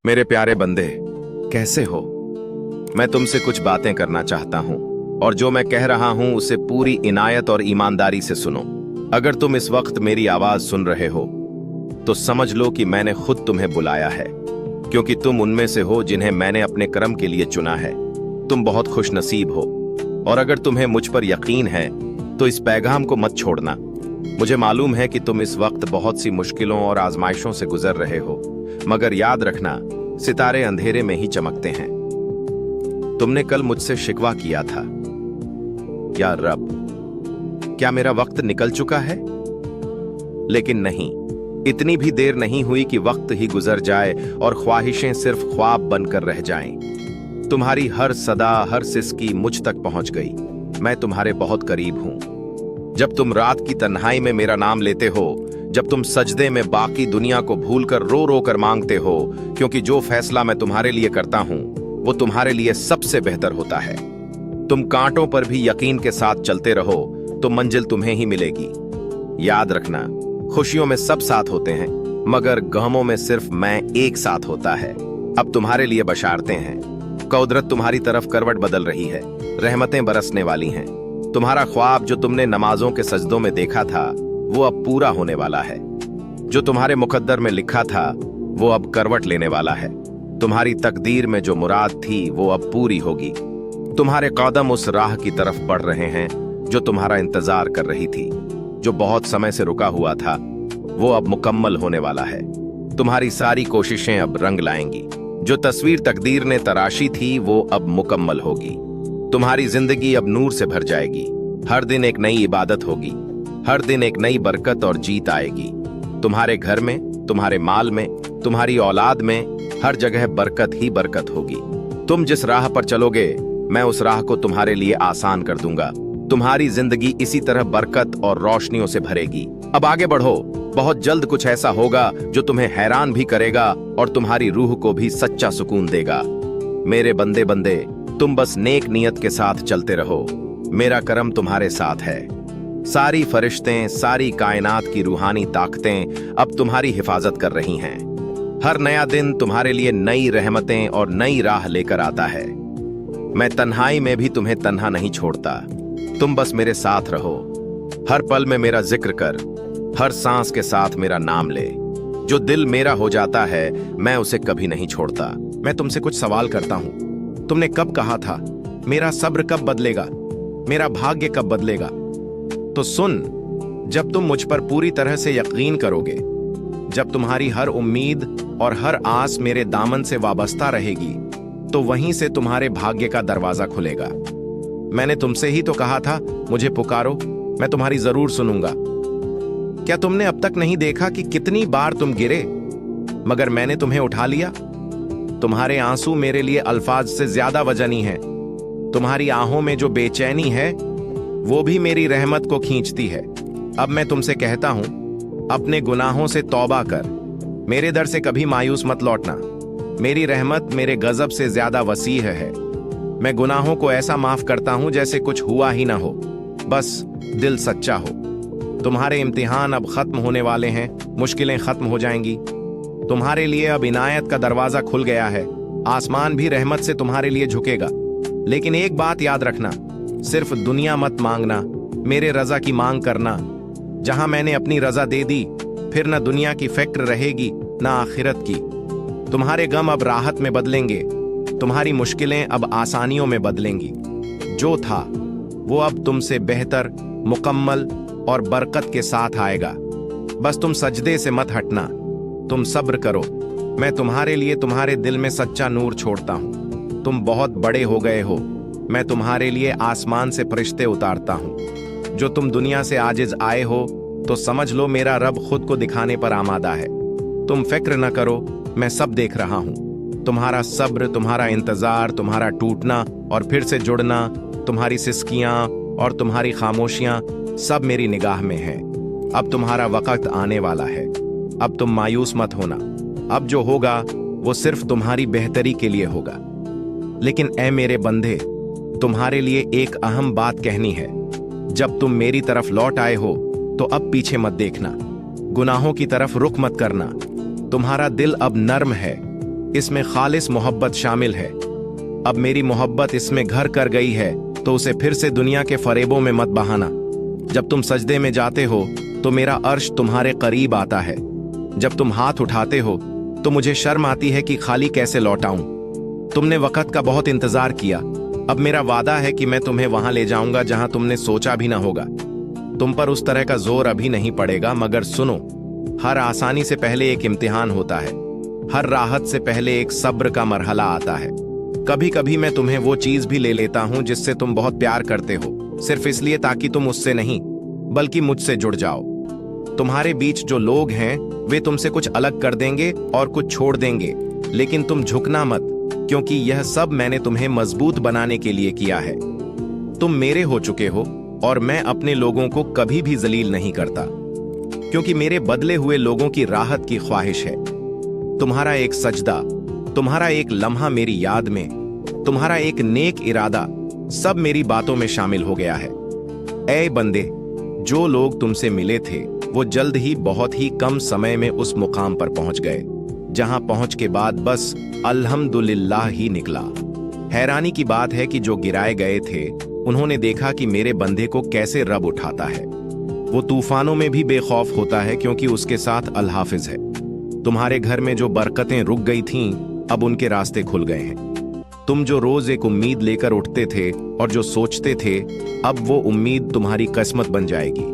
मेरे प्यारे बंदे, कैसे हो? मैं तुमसे कुछ बातें करना चाहता हूं और जो मैं कह रहा हूं उसे पूरी इनायत और ईमानदारी से सुनो। अगर तुम इस वक्त मेरी आवाज सुन रहे हो तो समझ लो कि मैंने खुद तुम्हें बुलाया है, क्योंकि तुम उनमें से हो जिन्हें मैंने अपने कर्म के लिए चुना है। तुम बहुत खुशनसीब हो और अगर तुम्हें मुझ पर यकीन है तो इस पैगाम को मत छोड़ना। मुझे मालूम है कि तुम इस वक्त बहुत सी मुश्किलों और आजमाइशों से गुजर रहे हो, मगर याद रखना, सितारे अंधेरे में ही चमकते हैं। तुमने कल मुझसे शिकवा किया था, या रब, क्या मेरा वक्त निकल चुका है? लेकिन नहीं, इतनी भी देर नहीं हुई कि वक्त ही गुजर जाए और ख्वाहिशें सिर्फ ख्वाब बनकर रह जाएं। तुम्हारी हर सदा, हर सिसकी मुझ तक पहुंच गई। मैं तुम्हारे बहुत करीब हूं। जब तुम रात की तन्हाई में मेरा नाम लेते हो, जब तुम सजदे में बाकी दुनिया को भूलकर रो रो कर मांगते हो, क्योंकि जो फैसला मैं तुम्हारे लिए करता हूं वो तुम्हारे लिए सबसे बेहतर होता है। तुम कांटों पर भी यकीन के साथ चलते रहो तो मंजिल तुम्हें ही मिलेगी। याद रखना, खुशियों में सब साथ होते हैं, मगर गमों में सिर्फ मैं एक साथ होता है। अब तुम्हारे लिए बशारतें हैं। कुदरत तुम्हारी तरफ करवट बदल रही है, रहमतें बरसने वाली हैं। तुम्हारा ख्वाब जो तुमने नमाजों के सजदों में देखा था वो अब पूरा होने वाला है। जो तुम्हारे मुकद्दर में लिखा था वो अब करवट लेने वाला है। तुम्हारी तकदीर में जो मुराद थी वो अब पूरी होगी। तुम्हारे कदम उस राह की तरफ बढ़ रहे हैं जो तुम्हारा इंतजार कर रही थी। जो बहुत समय से रुका हुआ था वो अब मुकम्मल होने वाला है। तुम्हारी सारी कोशिशें अब रंग लाएंगी। जो तस्वीर तकदीर ने तराशी थी वो अब मुकम्मल होगी। तुम्हारी जिंदगी अब नूर से भर जाएगी। हर दिन एक नई इबादत होगी, हर दिन एक नई बरकत और जीत आएगी। तुम्हारे घर में, तुम्हारे माल में, तुम्हारी औलाद में, हर जगह बरकत ही बरकत होगी। तुम जिस राह पर चलोगे मैं उस राह को तुम्हारे लिए आसान कर दूंगा। तुम्हारी जिंदगी इसी तरह बरकत और रोशनियों से भरेगी। अब आगे बढ़ो, बहुत जल्द कुछ ऐसा होगा जो तुम्हें हैरान भी करेगा और तुम्हारी रूह को भी सच्चा सुकून देगा। मेरे बंदे बंदे, तुम बस नेक नियत के साथ चलते रहो। मेरा करम तुम्हारे साथ है। सारी फरिश्तें, सारी कायनात की रूहानी ताकतें अब तुम्हारी हिफाजत कर रही हैं। हर नया दिन तुम्हारे लिए नई रहमतें और नई राह लेकर आता है। मैं तन्हाई में भी तुम्हें तन्हा नहीं छोड़ता। तुम बस मेरे साथ रहो। हर पल में मेरा जिक्र कर, हर सांस के साथ मेरा नाम ले। जो दिल मेरा हो जाता है मैं उसे कभी नहीं छोड़ता। मैं तुमसे कुछ सवाल करता हूं। तुमने कब कहा था मेरा सब्र कब बदलेगा, मेरा भाग्य कब बदलेगा? तो सुन, जब तुम मुझ पर पूरी तरह से यकीन करोगे, जब तुम्हारी हर उम्मीद और हर आस मेरे दामन से वाबस्ता रहेगी, तो वहीं से तुम्हारे भाग्य का दरवाजा खुलेगा। मैंने तुमसे ही तो कहा था, मुझे पुकारो, मैं तुम्हारी जरूर सुनूंगा। क्या तुमने अब तक नहीं देखा कि कितनी बार तुम गिरे मगर मैंने तुम्हें उठा लिया? तुम्हारे आंसू मेरे लिए अल्फाज से ज्यादा वजनी है। तुम्हारी आंखों में जो बेचैनी है वो भी मेरी रहमत को खींचती है। अब मैं तुमसे कहता हूं, अपने गुनाहों से तौबा कर। मेरे दर से कभी मायूस मत लौटना। मेरी रहमत मेरे गजब से ज्यादा वसीह है। मैं गुनाहों को ऐसा माफ करता हूं जैसे कुछ हुआ ही ना हो, बस दिल सच्चा हो। तुम्हारे इम्तिहान अब खत्म होने वाले हैं, मुश्किलें खत्म हो जाएंगी। तुम्हारे लिए अब इनायत का दरवाजा खुल गया है। आसमान भी रहमत से तुम्हारे लिए झुकेगा। लेकिन एक बात याद रखना, सिर्फ दुनिया मत मांगना, मेरे रजा की मांग करना। जहां मैंने अपनी रजा दे दी, फिर न दुनिया की फिक्र रहेगी न आखिरत की। तुम्हारे गम अब राहत में बदलेंगे, तुम्हारी मुश्किलें अब आसानियों में बदलेंगी। जो था वो अब तुमसे बेहतर, मुकम्मल और बरकत के साथ आएगा। बस तुम सजदे से मत हटना, तुम सब्र करो। मैं तुम्हारे लिए तुम्हारे दिल में सच्चा नूर छोड़ता हूं। तुम बहुत बड़े हो गए हो, मैं तुम्हारे लिए आसमान से फरिश्ते उतारता हूं। जो तुम दुनिया से आजिज आए हो तो समझ लो मेरा रब खुद को दिखाने पर आमादा है। तुम फिक्र न करो, मैं सब देख रहा हूं। तुम्हारा सब्र, तुम्हारा इंतजार, तुम्हारा टूटना और फिर से जुड़ना, तुम्हारी सिसकियां और तुम्हारी खामोशियां सब मेरी निगाह में है। अब तुम्हारा वक्त आने वाला है। अब तुम मायूस मत होना। अब जो होगा वो सिर्फ तुम्हारी बेहतरी के लिए होगा। लेकिन ऐ मेरे बंदे, तुम्हारे लिए एक अहम बात कहनी है। जब तुम मेरी तरफ लौट आए हो तो अब पीछे मत देखना, गुनाहों की तरफ रुख मत करना। तुम्हारा दिल अब नर्म है, इसमें खालिस मोहब्बत शामिल है। अब मेरी मोहब्बत इसमें घर कर गई है तो उसे फिर से दुनिया के फरेबों में मत बहाना। जब तुम सजदे में जाते हो तो मेरा अर्श तुम्हारे करीब आता है। जब तुम हाथ उठाते हो तो मुझे शर्म आती है कि खाली कैसे लौटाऊं। तुमने वक्त का बहुत इंतजार किया। अब मेरा वादा है कि मैं तुम्हें वहां ले जाऊंगा जहां तुमने सोचा भी ना होगा। तुम पर उस तरह का जोर अभी नहीं पड़ेगा, मगर सुनो, हर आसानी से पहले एक इम्तिहान होता है। हर राहत से पहले एक सब्र का मरहला आता है। कभी कभी मैं तुम्हें वो चीज भी ले लेता हूं जिससे तुम बहुत प्यार करते हो, सिर्फ इसलिए ताकि तुम उससे नहीं बल्कि मुझसे जुड़ जाओ। तुम्हारे बीच जो लोग हैं वे तुमसे कुछ अलग कर देंगे और कुछ छोड़ देंगे, लेकिन तुम झुकना मत, क्योंकि यह सब मैंने तुम्हें मजबूत बनाने के लिए किया है। तुम मेरे हो चुके हो और मैं अपने लोगों को कभी भी जलील नहीं करता, क्योंकि मेरे बदले हुए लोगों की राहत की ख्वाहिश है। तुम्हारा एक सजदा, तुम्हारा एक लम्हा मेरी याद में, तुम्हारा एक नेक इरादा, सब मेरी बातों में शामिल हो गया है। ऐ बंदे, जो लोग तुमसे मिले थे वो जल्द ही बहुत ही कम समय में उस मुकाम पर पहुंच गए जहां पहुंच के बाद बस अल्हम्दुलिल्लाह ही निकला। हैरानी की बात है कि जो गिराए गए थे उन्होंने देखा कि मेरे बंदे को कैसे रब उठाता है। वो तूफानों में भी बेखौफ होता है, क्योंकि उसके साथ अल हाफिज है। तुम्हारे घर में जो बरकतें रुक गई थीं, अब उनके रास्ते खुल गए हैं। तुम जो रोज एक उम्मीद लेकर उठते थे और जो सोचते थे, अब वो उम्मीद तुम्हारी किस्मत बन जाएगी।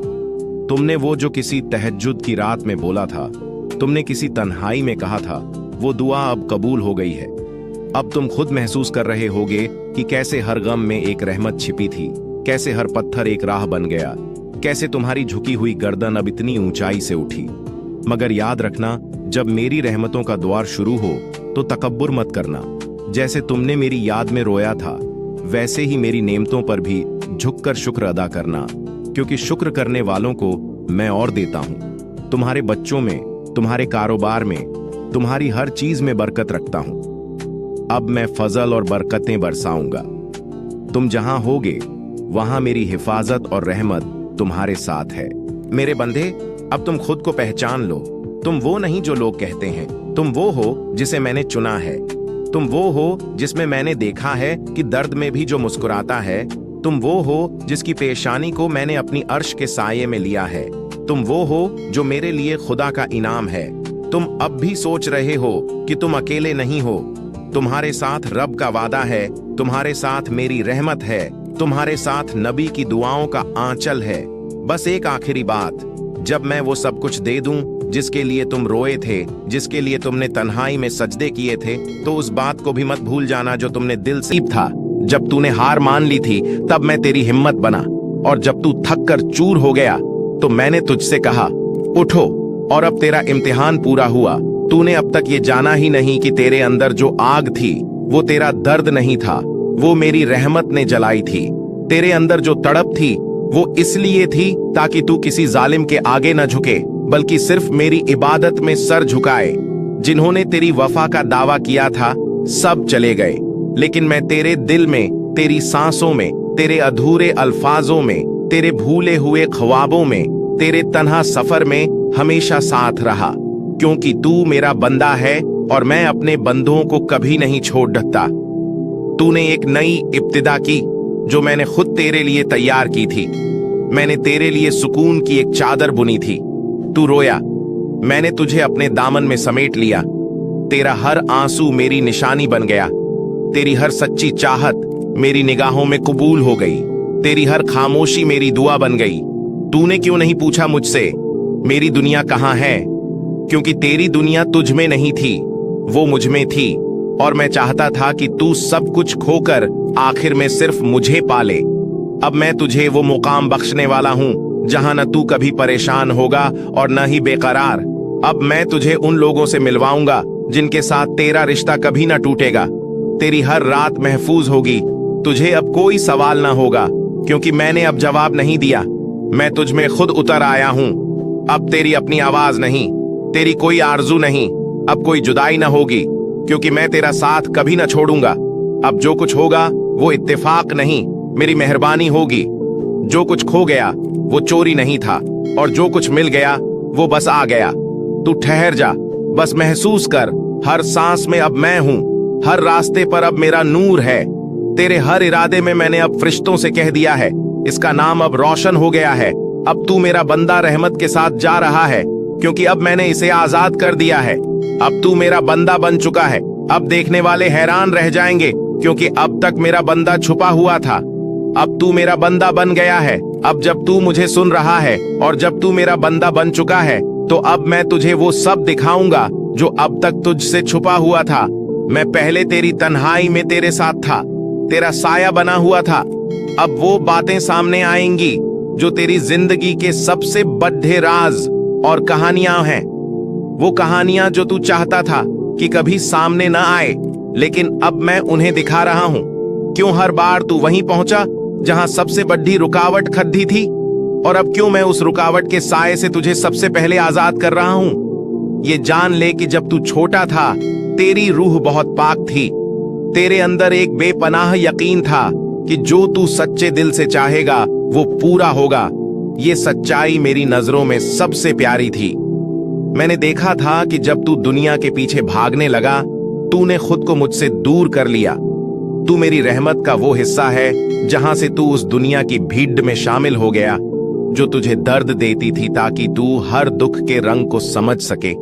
तुमने वो जो किसी तहज्जुद की रात में बोला था, तुमने किसी तन्हाई में कहा था, वो दुआ अब कबूल हो गई है। अब तुम खुद महसूस कर रहे होगे कि कैसे हर गम में एक रहमत छिपी थी, कैसे हर पत्थर एक राह बन गया, कैसे तुम्हारी झुकी हुई गर्दन अब इतनी ऊंचाई से उठी। मगर याद रखना, जब मेरी रहमतों का द्वार शुरू हो तो तकब्बुर मत करना। जैसे तुमने मेरी याद में रोया था, वैसे ही मेरी नेमतों पर भी झुककर शुक्र अदा करना, क्योंकि शुक्र करने वालों को मैं और देता हूं। तुम्हारे बच्चों में, तुम्हारे कारोबार में, तुम्हारी हर चीज में बरकत रखता हूं। अब मैं फजल और बरकतें बरसाऊंगा। तुम जहां होगे वहां मेरी हिफाजत और रहमत तुम्हारे साथ है। मेरे बंदे, अब तुम खुद को पहचान लो। तुम वो नहीं जो लोग कहते हैं, तुम वो हो जिसे मैंने चुना है। तुम वो हो जिसमें मैंने देखा है कि दर्द में भी जो मुस्कुराता है। तुम वो हो जिसकी पेशानी को मैंने अपनी अर्श के साये में लिया है। तुम वो हो जो मेरे लिए खुदा का इनाम है। तुम अब भी सोच रहे हो कि तुम अकेले नहीं हो। तुम्हारे साथ रब का वादा है, तुम्हारे साथ मेरी रहमत है, तुम्हारे साथ नबी की दुआओं का आंचल है। बस एक आखिरी बात, जब मैं वो सब कुछ दे दूं जिसके लिए तुम रोए थे, जिसके लिए तुमने तन्हाई में सजदे किए थे, तो उस बात को भी मत भूल जाना जो तुमने दिल से था। जब तूने हार मान ली थी तब मैं तेरी हिम्मत बना, और जब तू थक कर चूर हो गया तो मैंने तुझसे कहा उठो। और अब तेरा इम्तिहान पूरा हुआ। तूने अब तक ये जाना ही नहीं कि तेरे अंदर जो आग थी वो तेरा दर्द नहीं था, वो मेरी रहमत ने जलाई थी। तेरे अंदर जो तड़प थी वो इसलिए थी ताकि तू किसी जालिम के आगे न झुके, बल्कि सिर्फ मेरी इबादत में सर झुकाए। जिन्होंने तेरी वफा का दावा किया था सब चले गए, लेकिन मैं तेरे दिल में, तेरी सांसों में, तेरे अधूरे अल्फाजों में, तेरे भूले हुए ख्वाबों में, तेरे तन्हा सफर में हमेशा साथ रहा, क्योंकि तू मेरा बंदा है और मैं अपने बंदों को कभी नहीं छोड़ सकता। तूने एक नई इब्तिदा की जो मैंने खुद तेरे लिए तैयार की थी। मैंने तेरे लिए सुकून की एक चादर बुनी थी। तू रोया, मैंने तुझे अपने दामन में समेट लिया। तेरा हर आंसू मेरी निशानी बन गया। तेरी हर सच्ची चाहत मेरी निगाहों में कबूल हो गई। तेरी हर खामोशी मेरी दुआ बन गई। तूने क्यों नहीं पूछा मुझसे मेरी दुनिया कहाँ है? क्योंकि तेरी दुनिया तुझ में नहीं थी, वो मुझ में थी, और मैं चाहता था कि तू सब कुछ खोकर आखिर में सिर्फ मुझे पाले। अब मैं तुझे वो मुकाम बख्शने वाला हूं जहां न तू कभी परेशान होगा और न ही बेकरार। अब मैं तुझे उन लोगों से मिलवाऊंगा जिनके साथ तेरा रिश्ता कभी न टूटेगा। तेरी हर रात महफूज होगी। तुझे अब कोई सवाल ना होगा, क्योंकि मैंने अब जवाब नहीं दिया। मैं तुझ में खुद उतर आया हूं। अब तेरी अपनी आवाज नहीं, तेरी कोई आरजू नहीं, अब कोई जुदाई ना होगी, क्योंकि मैं तेरा साथ कभी ना छोड़ूंगा। अब जो कुछ होगा वो इत्तेफाक नहीं, मेरी मेहरबानी होगी। जो कुछ खो गया वो चोरी नहीं था, और जो कुछ मिल गया वो बस आ गया। तू ठहर जा, बस महसूस कर हर सांस में अब मैं हूं, हर रास्ते पर अब मेरा नूर है। तेरे हर इरादे में मैंने अब फरिश्तों से कह दिया है, इसका नाम अब रोशन हो गया है। अब तू मेरा बंदा रहमत के साथ जा रहा है, क्योंकि अब मैंने इसे आजाद कर दिया है। अब तू मेरा बंदा बन चुका है। अब देखने वाले हैरान रह जाएंगे, क्योंकि अब तक मेरा बंदा छुपा हुआ था। अब तू मेरा बंदा बन गया है। अब जब तू मुझे सुन रहा है और जब तू मेरा बंदा बन चुका है, तो अब मैं तुझे वो सब दिखाऊंगा जो अब तक तुझसे छुपा हुआ था। मैं पहले तेरी तन्हाई में तेरे साथ था, तेरा साया बना हुआ था। अब वो बातें सामने आएंगी जो तेरी जिंदगी के सबसे बड़े राज और कहानियां हैं। वो कहानियां जो तू चाहता था कि कभी सामने ना आए, लेकिन अब मैं उन्हें दिखा रहा हूं। क्यों हर बार तू वहीं पहुंचा जहां सबसे बड़ी रुकावट खड़ी थी, और अब क्यों मैं उस रुकावट के साए से तुझे सबसे पहले आजाद कर रहा हूं। ये जान ले कि जब तू छोटा था, तेरी रूह बहुत पाक थी। तेरे अंदर एक बेपनाह यकीन था कि जो तू सच्चे दिल से चाहेगा वो पूरा होगा। ये सच्चाई मेरी नजरों में सबसे प्यारी थी। मैंने देखा था कि जब तू दुनिया के पीछे भागने लगा, तूने खुद को मुझसे दूर कर लिया। तू मेरी रहमत का वो हिस्सा है जहां से तू उस दुनिया की भीड़ में शामिल हो गया जो तुझे दर्द देती थी, ताकि तू हर दुख के रंग को समझ सके।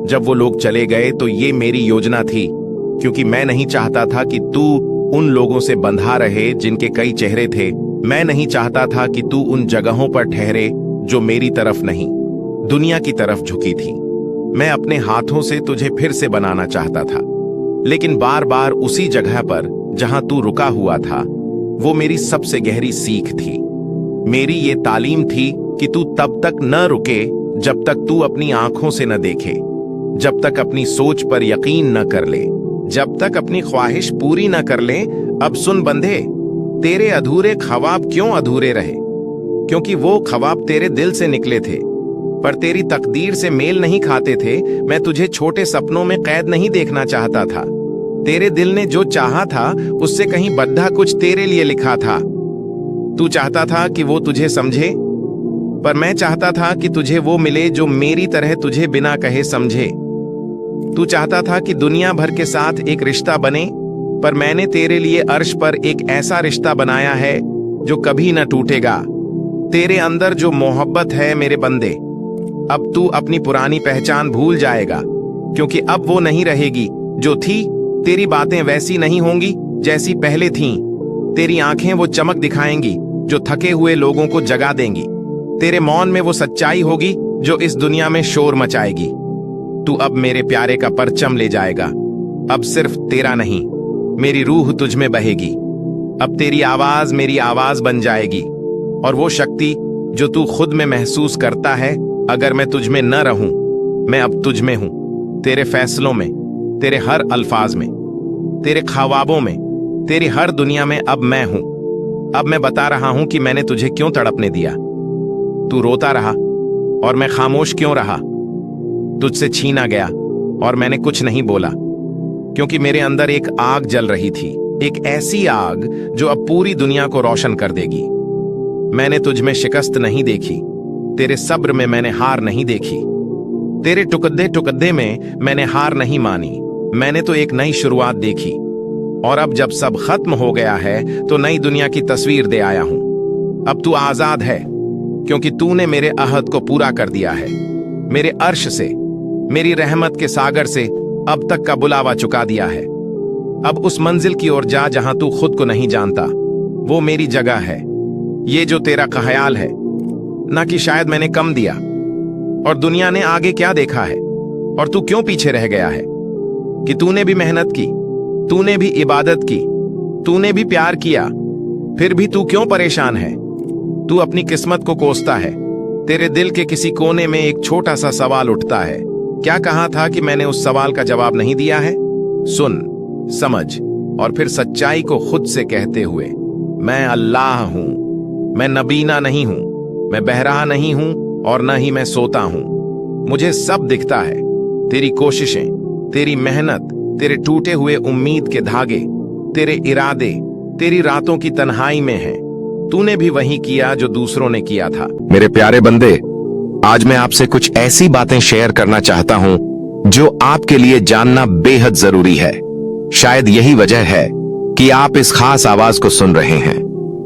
जब वो लोग चले गए तो ये मेरी योजना थी, क्योंकि मैं नहीं चाहता था कि तू उन लोगों से बंधा रहे जिनके कई चेहरे थे। मैं नहीं चाहता था कि तू उन जगहों पर ठहरे जो मेरी तरफ नहीं, दुनिया की तरफ झुकी थी। मैं अपने हाथों से तुझे फिर से बनाना चाहता था, लेकिन बार बार उसी जगह पर जहां तू रुका हुआ था। वो मेरी सबसे गहरी सीख थी। मेरी ये तालीम थी कि तू तब तक न रुके जब तक तू अपनी आंखों से न देखे, जब तक अपनी सोच पर यकीन न कर ले, जब तक अपनी ख्वाहिश पूरी न कर ले। अब सुन बंदे, तेरे अधूरे ख्वाब क्यों अधूरे रहे? क्योंकि वो ख्वाब तेरे दिल से निकले थे, पर तेरी तकदीर से मेल नहीं खाते थे। मैं तुझे छोटे सपनों में कैद नहीं देखना चाहता था। तेरे दिल ने जो चाहा था उससे कहीं बद्धा कुछ तेरे लिए लिखा था। तू चाहता था कि वो तुझे समझे, पर मैं चाहता था कि तुझे वो मिले जो मेरी तरह तुझे बिना कहे समझे। तू चाहता था कि दुनिया भर के साथ एक रिश्ता बने, पर मैंने तेरे लिए अर्श पर एक ऐसा रिश्ता बनाया है जो कभी न टूटेगा। तेरे अंदर जो मोहब्बत है मेरे बंदे, अब तू अपनी पुरानी पहचान भूल जाएगा, क्योंकि अब वो नहीं रहेगी जो थी। तेरी बातें वैसी नहीं होंगी जैसी पहले थीं। तेरी आंखें वो चमक दिखाएंगी जो थके हुए लोगों को जगा देंगी। तेरे मौन में वो सच्चाई होगी जो इस दुनिया में शोर मचाएगी। तू अब मेरे प्यारे का परचम ले जाएगा। अब सिर्फ तेरा नहीं, मेरी रूह तुझ में बहेगी। अब तेरी आवाज मेरी आवाज बन जाएगी, और वो शक्ति जो तू खुद में महसूस करता है, अगर मैं तुझ में न रहूं, मैं अब तुझ में हूं। तेरे फैसलों में, तेरे हर अल्फाज में, तेरे ख्वाबों में, तेरी हर दुनिया में अब मैं हूं। अब मैं बता रहा हूं कि मैंने तुझे क्यों तड़पने दिया। तू रोता रहा और मैं खामोश क्यों रहा। तुझसे छीना गया और मैंने कुछ नहीं बोला, क्योंकि मेरे अंदर एक आग जल रही थी, एक ऐसी आग जो अब पूरी दुनिया को रोशन कर देगी। मैंने तुझ में शिकस्त नहीं देखी, तेरे सब्र में मैंने हार नहीं देखी, तेरे टुकड़े टुकड़े में मैंने हार नहीं मानी। मैंने तो एक नई शुरुआत देखी, और अब जब सब खत्म हो गया है तो नई दुनिया की तस्वीर दे आया हूं। अब तू आजाद है, क्योंकि तूने मेरे अहद को पूरा कर दिया है। मेरे अर्श से, मेरी रहमत के सागर से अब तक का बुलावा चुका दिया है। अब उस मंजिल की ओर जा जहां तू खुद को नहीं जानता। वो मेरी जगह है। ये जो तेरा ख्याल है ना कि शायद मैंने कम दिया और दुनिया ने आगे क्या देखा है, और तू क्यों पीछे रह गया है, कि तूने भी मेहनत की, तूने भी इबादत की, तूने भी प्यार किया, फिर भी तू क्यों परेशान है? तू अपनी किस्मत को कोसता है। तेरे दिल के किसी कोने में एक छोटा सा सवाल उठता है, क्या कहा था कि मैंने उस सवाल का जवाब नहीं दिया है? सुन, समझ, और फिर सच्चाई को खुद से कहते हुए, मैं अल्लाह हूं। मैं नबीना नहीं हूं, मैं बहरा नहीं हूं, और न ही मैं सोता हूं। मुझे सब दिखता है। तेरी कोशिशें, तेरी मेहनत, तेरे टूटे हुए उम्मीद के धागे, तेरे इरादे, तेरी रातों की तन्हाई में हैं। तूने भी वही किया जो दूसरों ने किया था। मेरे प्यारे बंदे, आज मैं आपसे कुछ ऐसी बातें शेयर करना चाहता हूं जो आपके लिए जानना बेहद जरूरी है। शायद यही वजह है कि आप इस खास आवाज को सुन रहे हैं।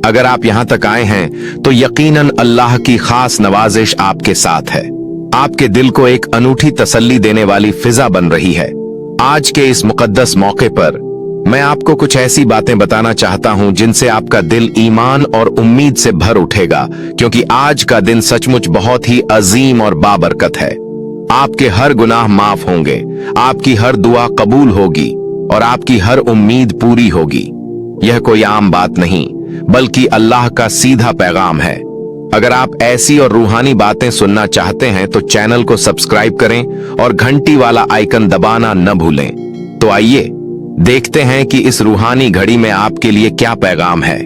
अगर आप यहां तक आए हैं तो यकीनन अल्लाह की खास नवाजिश आपके साथ है। आपके दिल को एक अनूठी तसल्ली देने वाली फिजा बन रही है। आज के इस मुकद्दस मौके पर मैं आपको कुछ ऐसी बातें बताना चाहता हूं जिनसे आपका दिल ईमान और उम्मीद से भर उठेगा, क्योंकि आज का दिन सचमुच बहुत ही अजीम और बाबरकत है। आपके हर गुनाह माफ होंगे, आपकी हर दुआ कबूल होगी और आपकी हर उम्मीद पूरी होगी। यह कोई आम बात नहीं, बल्कि अल्लाह का सीधा पैगाम है। अगर आप ऐसी और रूहानी बातें सुनना चाहते हैं तो चैनल को सब्सक्राइब करें और घंटी वाला आइकन दबाना न भूलें। तो आइए देखते हैं कि इस रूहानी घड़ी में आपके लिए क्या पैगाम है,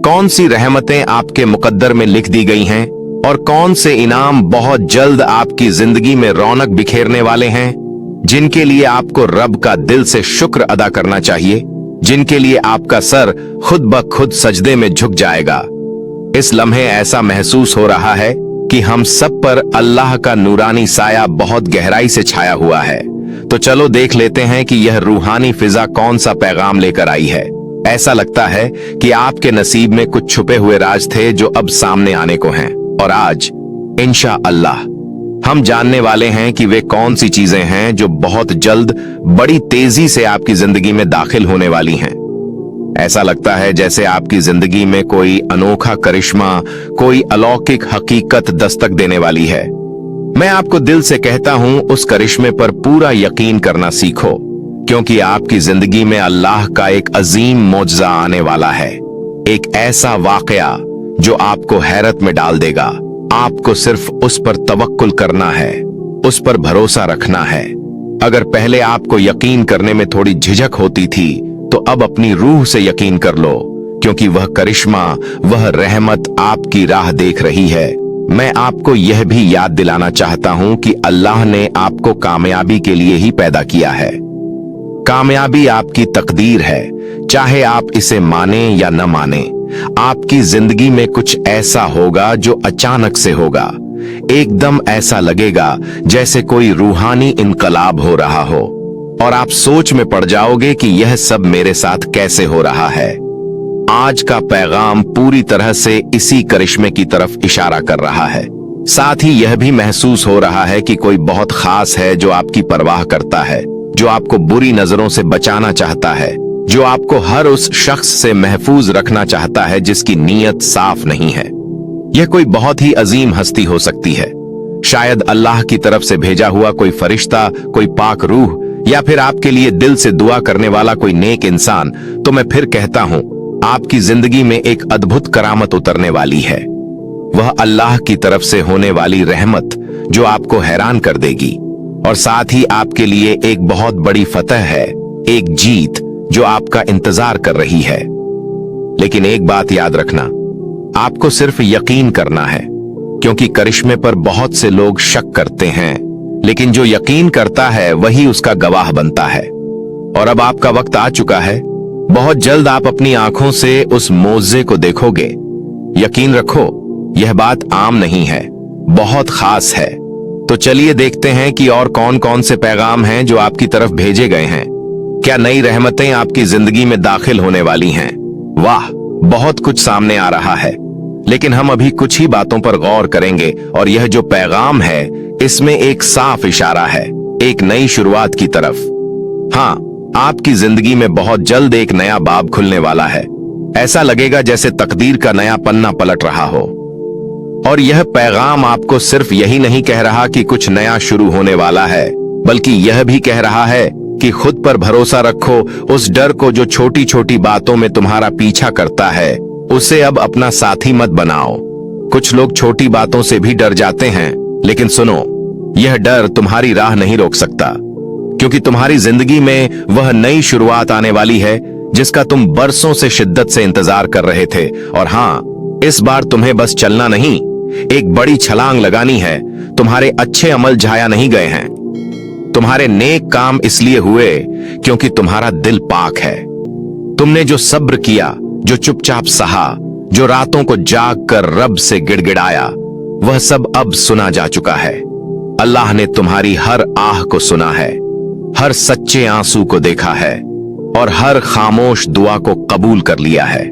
कौन सी रहमतें आपके मुकद्दर में लिख दी गई हैं और कौन से इनाम बहुत जल्द आपकी जिंदगी में रौनक बिखेरने वाले हैं, जिनके लिए आपको रब का दिल से शुक्र अदा करना चाहिए, जिनके लिए आपका सर खुद ब खुद सजदे में झुक जाएगा। इस लम्हे ऐसा महसूस हो रहा है कि हम सब पर अल्लाह का नूरानी साया बहुत गहराई से छाया हुआ है। तो चलो देख लेते हैं कि यह रूहानी फिजा कौन सा पैगाम लेकर आई है। ऐसा लगता है कि आपके नसीब में कुछ छुपे हुए राज थे जो अब सामने आने को हैं, और आज इंशाअल्लाह हम जानने वाले हैं कि वे कौन सी चीजें हैं जो बहुत जल्द बड़ी तेजी से आपकी जिंदगी में दाखिल होने वाली हैं। ऐसा लगता है जैसे आपकी जिंदगी में कोई अनोखा करिश्मा, कोई अलौकिक हकीकत दस्तक देने वाली है। मैं आपको दिल से कहता हूं, उस करिश्मे पर पूरा यकीन करना सीखो, क्योंकि आपकी जिंदगी में अल्लाह का एक अजीम मौजज़ा आने वाला है। एक ऐसा वाकया जो आपको हैरत में डाल देगा। आपको सिर्फ उस पर तवक्कुल करना है, उस पर भरोसा रखना है। अगर पहले आपको यकीन करने में थोड़ी झिझक होती थी, तो अब अपनी रूह से यकीन कर लो, क्योंकि वह करिश्मा, वह रहमत आपकी राह देख रही है। मैं आपको यह भी याद दिलाना चाहता हूं कि अल्लाह ने आपको कामयाबी के लिए ही पैदा किया है। कामयाबी आपकी तकदीर है, चाहे आप इसे माने या न माने। आपकी जिंदगी में कुछ ऐसा होगा जो अचानक से होगा। एकदम ऐसा लगेगा जैसे कोई रूहानी इनकलाब हो रहा हो, और आप सोच में पड़ जाओगे कि यह सब मेरे साथ कैसे हो रहा है। आज का पैगाम पूरी तरह से इसी करिश्मे की तरफ इशारा कर रहा है। साथ ही यह भी महसूस हो रहा है कि कोई बहुत खास है जो आपकी परवाह करता है, जो आपको बुरी नजरों से बचाना चाहता है, जो आपको हर उस शख्स से महफूज रखना चाहता है जिसकी नीयत साफ नहीं है। यह कोई बहुत ही अजीम हस्ती हो सकती है, शायद अल्लाह की तरफ से भेजा हुआ कोई फरिश्ता, कोई पाक रूह, या फिर आपके लिए दिल से दुआ करने वाला कोई नेक इंसान। तो मैं फिर कहता हूं, आपकी जिंदगी में एक अद्भुत करामत उतरने वाली है। वह अल्लाह की तरफ से होने वाली रहमत जो आपको हैरान कर देगी, और साथ ही आपके लिए एक बहुत बड़ी फतह है, एक जीत जो आपका इंतजार कर रही है। लेकिन एक बात याद रखना, आपको सिर्फ यकीन करना है, क्योंकि करिश्मे पर बहुत से लोग शक करते हैं, लेकिन जो यकीन करता है वही उसका गवाह बनता है। और अब आपका वक्त आ चुका है। बहुत जल्द आप अपनी आंखों से उस मोज़े को देखोगे। यकीन रखो, यह बात आम नहीं है, बहुत खास है। तो चलिए देखते हैं कि और कौन कौन से पैगाम हैं जो आपकी तरफ भेजे गए हैं। क्या नई रहमतें आपकी जिंदगी में दाखिल होने वाली हैं? वाह, बहुत कुछ सामने आ रहा है, लेकिन हम अभी कुछ ही बातों पर गौर करेंगे। और यह जो पैगाम है, इसमें एक साफ इशारा है, एक नई शुरुआत की तरफ। हाँ, आपकी जिंदगी में बहुत जल्द एक नया बाब खुलने वाला है। ऐसा लगेगा जैसे तकदीर का नया पन्ना पलट रहा हो। और यह पैगाम आपको सिर्फ यही नहीं कह रहा कि कुछ नया शुरू होने वाला है, बल्कि यह भी कह रहा है कि खुद पर भरोसा रखो। उस डर को जो छोटी छोटी बातों में तुम्हारा पीछा करता है, उसे अब अपना साथी मत बनाओ। कुछ लोग छोटी बातों से भी डर जाते हैं, लेकिन सुनो, यह डर तुम्हारी राह नहीं रोक सकता, क्योंकि तुम्हारी जिंदगी में वह नई शुरुआत आने वाली है जिसका तुम बरसों से शिद्दत से इंतजार कर रहे थे। और हाँ, इस बार तुम्हें बस चलना नहीं, एक बड़ी छलांग लगानी है। तुम्हारे अच्छे अमल जाया नहीं गए हैं, तुम्हारे नेक काम इसलिए हुए क्योंकि तुम्हारा दिल पाक है। तुमने जो सब्र किया, जो चुपचाप सहा, जो रातों को जाग कर रब से गिड़गिड़ाया, वह सब अब सुना जा चुका है। अल्लाह ने तुम्हारी हर आह को सुना है, हर सच्चे आंसू को देखा है और हर खामोश दुआ को कबूल कर लिया है।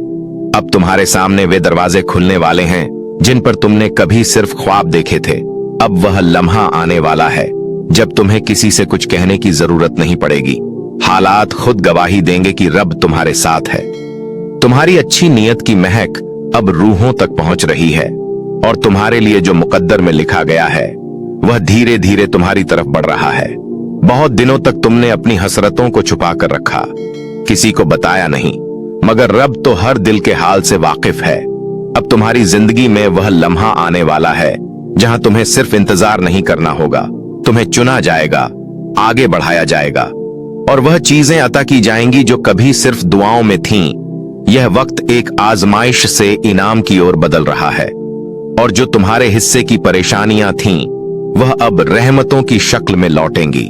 अब तुम्हारे सामने वे दरवाजे खुलने वाले हैं जिन पर तुमने कभी सिर्फ ख्वाब देखे थे। अब वह लम्हा आने वाला है जब तुम्हें किसी से कुछ कहने की जरूरत नहीं पड़ेगी। हालात खुद गवाही देंगे कि रब तुम्हारे साथ है। तुम्हारी अच्छी नीयत की महक अब रूहों तक पहुंच रही है और तुम्हारे लिए जो मुकद्दर में लिखा गया है वह धीरे धीरे तुम्हारी तरफ बढ़ रहा है। बहुत दिनों तक तुमने अपनी हसरतों को छुपा कर रखा, किसी को बताया नहीं, मगर रब तो हर दिल के हाल से वाकिफ है। अब तुम्हारी जिंदगी में वह लम्हा आने वाला है जहां तुम्हें सिर्फ इंतजार नहीं करना होगा, तुम्हें चुना जाएगा, आगे बढ़ाया जाएगा और वह चीजें अता की जाएंगी जो कभी सिर्फ दुआओं में थीं। यह वक्त एक आजमाइश से इनाम की ओर बदल रहा है और जो तुम्हारे हिस्से की परेशानियां थीं वह अब रहमतों की शक्ल में लौटेंगी।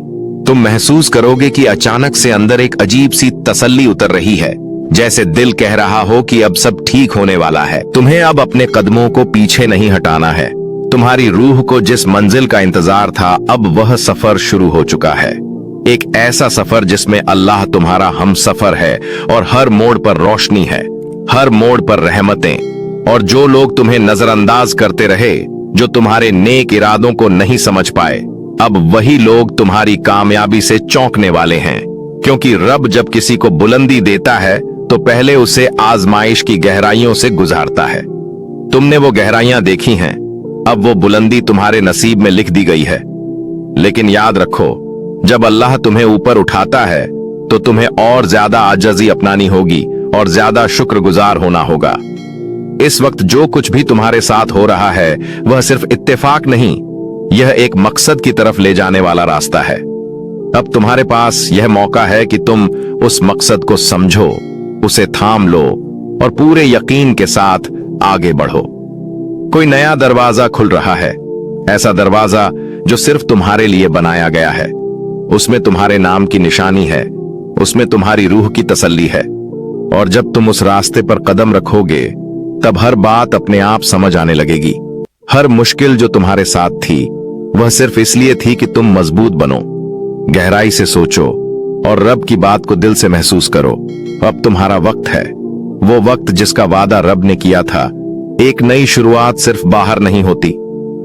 तुम महसूस करोगे कि अचानक से अंदर एक अजीब सी तसल्ली उतर रही है, जैसे दिल कह रहा हो कि अब सब ठीक होने वाला है। तुम्हें अब अपने कदमों को पीछे नहीं हटाना है। तुम्हारी रूह को जिस मंजिल का इंतजार था अब वह सफर शुरू हो चुका है। एक ऐसा सफर जिसमें अल्लाह तुम्हारा हम सफर है और हर मोड़ पर रोशनी है, हर मोड़ पर रहमतें। और जो लोग तुम्हें नजरअंदाज करते रहे, जो तुम्हारे नेक इरादों को नहीं समझ पाए, अब वही लोग तुम्हारी कामयाबी से चौंकने वाले हैं। क्योंकि रब जब किसी को बुलंदी देता है तो पहले उसे आजमाइश की गहराइयों से गुजारता है। तुमने वो गहराइयां देखी हैं, अब वो बुलंदी तुम्हारे नसीब में लिख दी गई है। लेकिन याद रखो, जब अल्लाह तुम्हें ऊपर उठाता है तो तुम्हें और ज्यादा आजज़ी अपनानी होगी और ज्यादा शुक्रगुजार होना होगा। इस वक्त जो कुछ भी तुम्हारे साथ हो रहा है वह सिर्फ इत्तेफाक नहीं, यह एक मकसद की तरफ ले जाने वाला रास्ता है। अब तुम्हारे पास यह मौका है कि तुम उस मकसद को समझो, उसे थाम लो और पूरे यकीन के साथ आगे बढ़ो। कोई नया दरवाजा खुल रहा है, ऐसा दरवाजा जो सिर्फ तुम्हारे लिए बनाया गया है। उसमें तुम्हारे नाम की निशानी है, उसमें तुम्हारी रूह की तसल्ली है। और जब तुम उस रास्ते पर कदम रखोगे तब हर बात अपने आप समझ आने लगेगी। हर मुश्किल जो तुम्हारे साथ थी वह सिर्फ इसलिए थी कि तुम मजबूत बनो। गहराई से सोचो और रब की बात को दिल से महसूस करो। अब तुम्हारा वक्त है, वो वक्त जिसका वादा रब ने किया था। एक नई शुरुआत सिर्फ बाहर नहीं होती,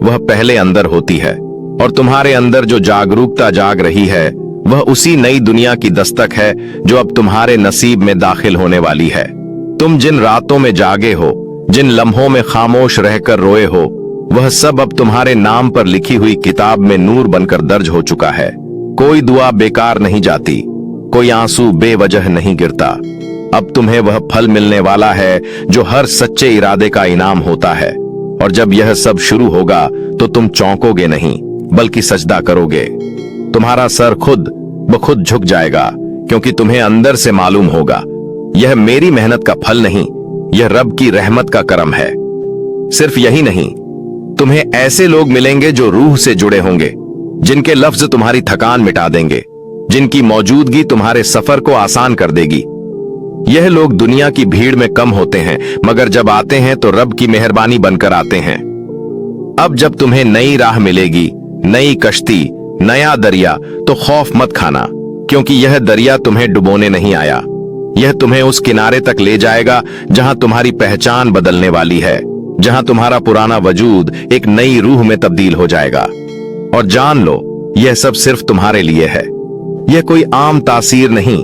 वह पहले अंदर होती है। और तुम्हारे अंदर जो जागरूकता जाग रही है वह उसी नई दुनिया की दस्तक है जो अब तुम्हारे नसीब में दाखिल होने वाली है। तुम जिन रातों में जागे हो, जिन लम्हों में खामोश रहकर रोए हो, वह सब अब तुम्हारे नाम पर लिखी हुई किताब में नूर बनकर दर्ज हो चुका है। कोई दुआ बेकार नहीं जाती, कोई आंसू बेवजह नहीं गिरता। अब तुम्हें वह फल मिलने वाला है जो हर सच्चे इरादे का इनाम होता है। और जब यह सब शुरू होगा तो तुम चौंकोगे नहीं बल्कि सजदा करोगे। तुम्हारा सर खुद ब खुद झुक जाएगा क्योंकि तुम्हें अंदर से मालूम होगा यह मेरी मेहनत का फल नहीं, यह रब की रहमत का करम है। सिर्फ यही नहीं, तुम्हें ऐसे लोग मिलेंगे जो रूह से जुड़े होंगे, जिनके लफ्ज तुम्हारी थकान मिटा देंगे, जिनकी मौजूदगी तुम्हारे सफर को आसान कर देगी। यह लोग दुनिया की भीड़ में कम होते हैं, मगर जब आते हैं तो रब की मेहरबानी बनकर आते हैं। अब जब तुम्हें नई राह मिलेगी, नई कश्ती, नया दरिया, तो खौफ मत खाना, क्योंकि यह दरिया तुम्हें डुबोने नहीं आया। यह तुम्हें उस किनारे तक ले जाएगा जहां तुम्हारी पहचान बदलने वाली है, जहां तुम्हारा पुराना वजूद एक नई रूह में तब्दील हो जाएगा। और जान लो, यह सब सिर्फ तुम्हारे लिए है। यह कोई आम तासीर नहीं,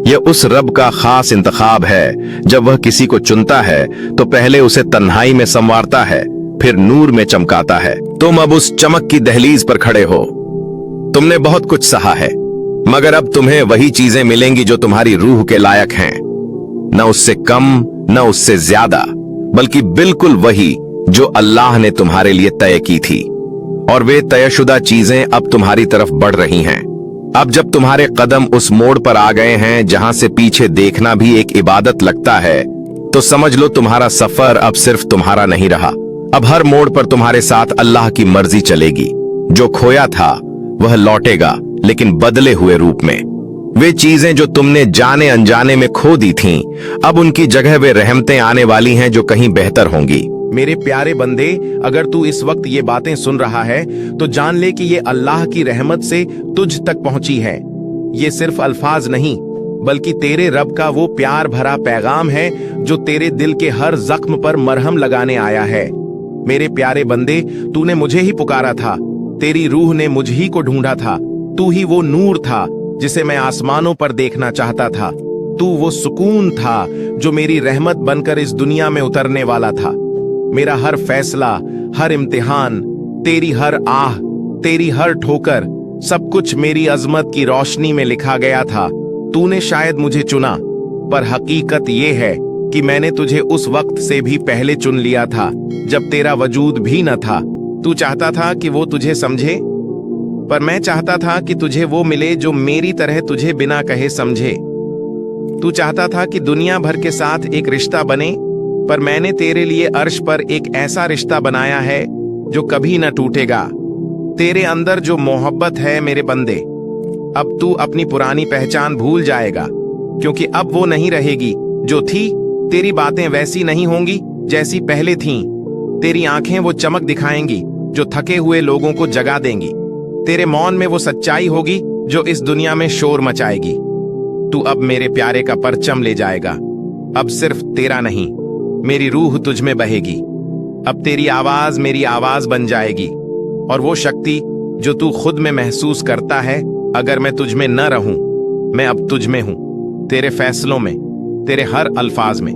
यह उस रब का खास इंतखाब है। जब वह किसी को चुनता है तो पहले उसे तन्हाई में संवारता है, फिर नूर में चमकाता है। तुम अब उस चमक की दहलीज पर खड़े हो। तुमने बहुत कुछ सहा है, मगर अब तुम्हें वही चीजें मिलेंगी जो तुम्हारी रूह के लायक हैं। न उससे कम, न उससे ज्यादा, बल्कि बिल्कुल वही जो अल्लाह ने तुम्हारे लिए तय की थी। और वे तयशुदा चीजें अब तुम्हारी तरफ बढ़ रही हैं। अब जब तुम्हारे कदम उस मोड़ पर आ गए हैं जहां से पीछे देखना भी एक इबादत लगता है, तो समझ लो तुम्हारा सफर अब सिर्फ तुम्हारा नहीं रहा। अब हर मोड़ पर तुम्हारे साथ अल्लाह की मर्जी चलेगी। जो खोया था वह लौटेगा, लेकिन बदले हुए रूप में। वे चीजें जो तुमने जाने अनजाने में खो दी थीं, अब उनकी जगह वे रहमतें आने वाली हैं जो कहीं बेहतर होंगी। मेरे प्यारे बंदे, अगर तू इस वक्त ये बातें सुन रहा है तो जान ले कि ये अल्लाह की रहमत से तुझ तक पहुंची है। ये सिर्फ अल्फाज नहीं, बल्कि तेरे रब का वो प्यार भरा पैगाम है जो तेरे दिल के हर जख्म पर मरहम लगाने आया है। मेरे प्यारे बंदे, तूने मुझे ही पुकारा था, तेरी रूह ने मुझ ही को ढूंढा था। तू ही वो नूर था जिसे मैं आसमानों पर देखना चाहता था। तू वो सुकून था जो मेरी रहमत बनकर इस दुनिया में उतरने वाला था। मेरा हर फैसला, हर इम्तिहान, तेरी हर आह, तेरी हर ठोकर, सब कुछ मेरी अजमत की रोशनी में लिखा गया था। तूने शायद मुझे चुना, पर हकीकत ये है कि मैंने तुझे उस वक्त से भी पहले चुन लिया था जब तेरा वजूद भी न था। तू चाहता था कि वो तुझे समझे, पर मैं चाहता था कि तुझे वो मिले जो मेरी तरह तुझे बिना कहे समझे। तू चाहता था कि दुनिया भर के साथ एक रिश्ता बने, पर मैंने तेरे लिए अर्श पर एक ऐसा रिश्ता बनाया है जो कभी न टूटेगा। तेरे अंदर जो मोहब्बत है मेरे बंदे, अब तू अपनी पुरानी पहचान भूल जाएगा, क्योंकि अब वो नहीं रहेगी जो थी। तेरी बातें वैसी नहीं होंगी जैसी पहले थीं। तेरी आंखें वो चमक दिखाएंगी जो थके हुए लोगों को जगा देंगी। तेरे मौन में वो सच्चाई होगी जो इस दुनिया में शोर मचाएगी। तू अब मेरे प्यारे का परचम ले जाएगा। अब सिर्फ तेरा नहीं, मेरी रूह तुझ में बहेगी। अब तेरी आवाज मेरी आवाज बन जाएगी, और वो शक्ति जो तू खुद में महसूस करता है, अगर मैं तुझ में न रहूं, मैं अब तुझ में हूं। तेरे फैसलों में, तेरे हर अल्फाज में,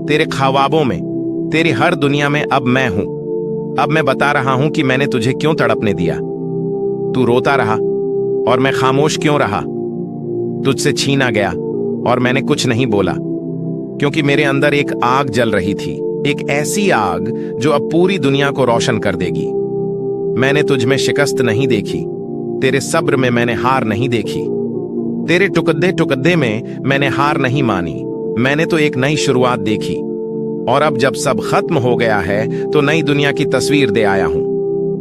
तेरे ख्वाबों में, तेरी हर दुनिया में अब मैं हूं। अब मैं बता रहा हूं कि मैंने तुझे क्यों तड़पने दिया। तू रोता रहा और मैं खामोश क्यों रहा। तुझसे छीना गया और मैंने कुछ नहीं बोला, क्योंकि मेरे अंदर एक आग जल रही थी, एक ऐसी आग जो अब पूरी दुनिया को रोशन कर देगी। मैंने तुझ में शिकस्त नहीं देखी, तेरे सब्र में मैंने हार नहीं देखी, तेरे टुकड़े टुकड़े में मैंने हार नहीं मानी। मैंने तो एक नई शुरुआत देखी, और अब जब सब खत्म हो गया है तो नई दुनिया की तस्वीर दे आया हूं।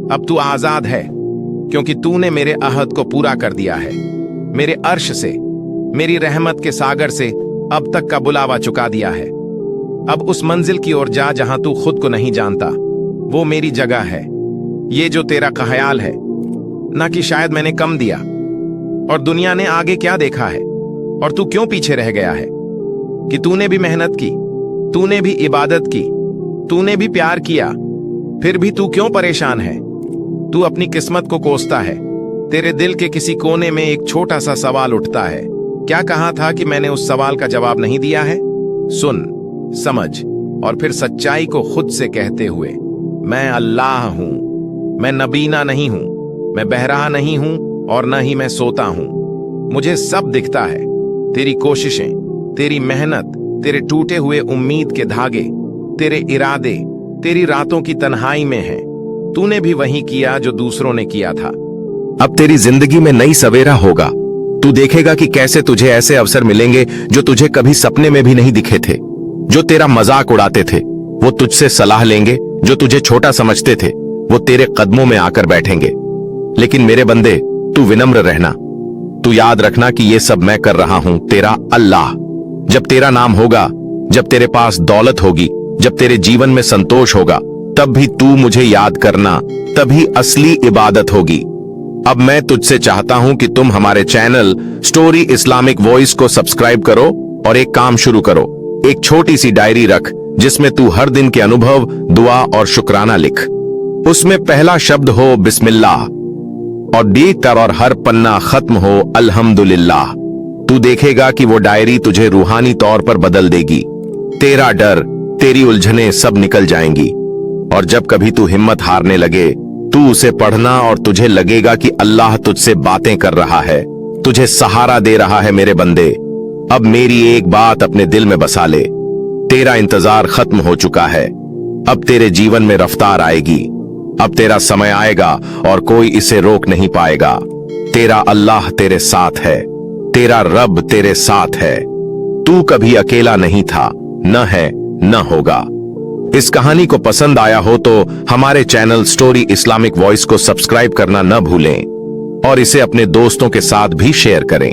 अब तू आजाद है, क्योंकि तूने मेरे अहद को पूरा कर दिया है। मेरे अर्श से, मेरी रहमत के सागर से अब तक का बुलावा चुका दिया है। अब उस मंजिल की ओर जा जहां तू खुद को नहीं जानता। वो मेरी जगह है। ये जो तेरा ख्याल है ना कि शायद मैंने कम दिया और दुनिया ने आगे क्या देखा है और तू क्यों पीछे रह गया है, कि तूने भी मेहनत की, तूने भी इबादत की, तूने भी प्यार किया, फिर भी तू क्यों परेशान है। तू अपनी किस्मत को कोसता है। तेरे दिल के किसी कोने में एक छोटा सा सवाल उठता है, क्या कहा था कि मैंने उस सवाल का जवाब नहीं दिया है। सुन, समझ और फिर सच्चाई को खुद से कहते हुए, मैं अल्लाह हूं। मैं नबीना नहीं हूं, मैं बहरा नहीं हूं, और न ही मैं सोता हूं। मुझे सब दिखता है। तेरी कोशिशें, तेरी मेहनत, तेरे टूटे हुए उम्मीद के धागे, तेरे इरादे, तेरी रातों की तन्हाई में हैं। तूने भी वही किया जो दूसरों ने किया था। अब तेरी जिंदगी में नई सवेरा होगा। तू देखेगा कि कैसे तुझे ऐसे अवसर मिलेंगे जो तुझे कभी सपने में भी नहीं दिखे थे। जो तेरा मजाक उड़ाते थे वो तुझसे सलाह लेंगे, जो तुझे छोटा समझते थे वो तेरे कदमों में आकर बैठेंगे। लेकिन मेरे बंदे, तू विनम्र रहना। तू याद रखना कि ये सब मैं कर रहा हूं, तेरा अल्लाह। जब तेरा नाम होगा, जब तेरे पास दौलत होगी, जब तेरे जीवन में संतोष होगा, तब भी तू मुझे याद करना, तभी असली इबादत होगी। अब मैं तुझसे चाहता हूं कि तुम हमारे चैनल स्टोरी इस्लामिक वॉइस को सब्सक्राइब करो और एक काम शुरू करो। एक छोटी सी डायरी रख जिसमें तू हर दिन के अनुभव, दुआ और शुक्राना लिख। उसमें पहला शब्द हो बिस्मिल्लाह और डीटर और हर पन्ना खत्म हो अल्हम्दुलिल्लाह। तू देखेगा कि वो डायरी तुझे रूहानी तौर पर बदल देगी। तेरा डर, तेरी उलझनें सब निकल जाएंगी। और जब कभी तू हिम्मत हारने लगे, तू उसे पढ़ना और तुझे लगेगा कि अल्लाह तुझसे बातें कर रहा है, तुझे सहारा दे रहा है। मेरे बंदे, अब मेरी एक बात अपने दिल में बसा ले। तेरा इंतजार खत्म हो चुका है। अब तेरे जीवन में रफ्तार आएगी। अब तेरा समय आएगा और कोई इसे रोक नहीं पाएगा। तेरा अल्लाह तेरे साथ है, तेरा रब तेरे साथ है। तू कभी अकेला नहीं था, न है न होगा। इस कहानी को पसंद आया हो तो हमारे चैनल स्टोरी इस्लामिक वॉइस को सब्सक्राइब करना न भूलें और इसे अपने दोस्तों के साथ भी शेयर करें।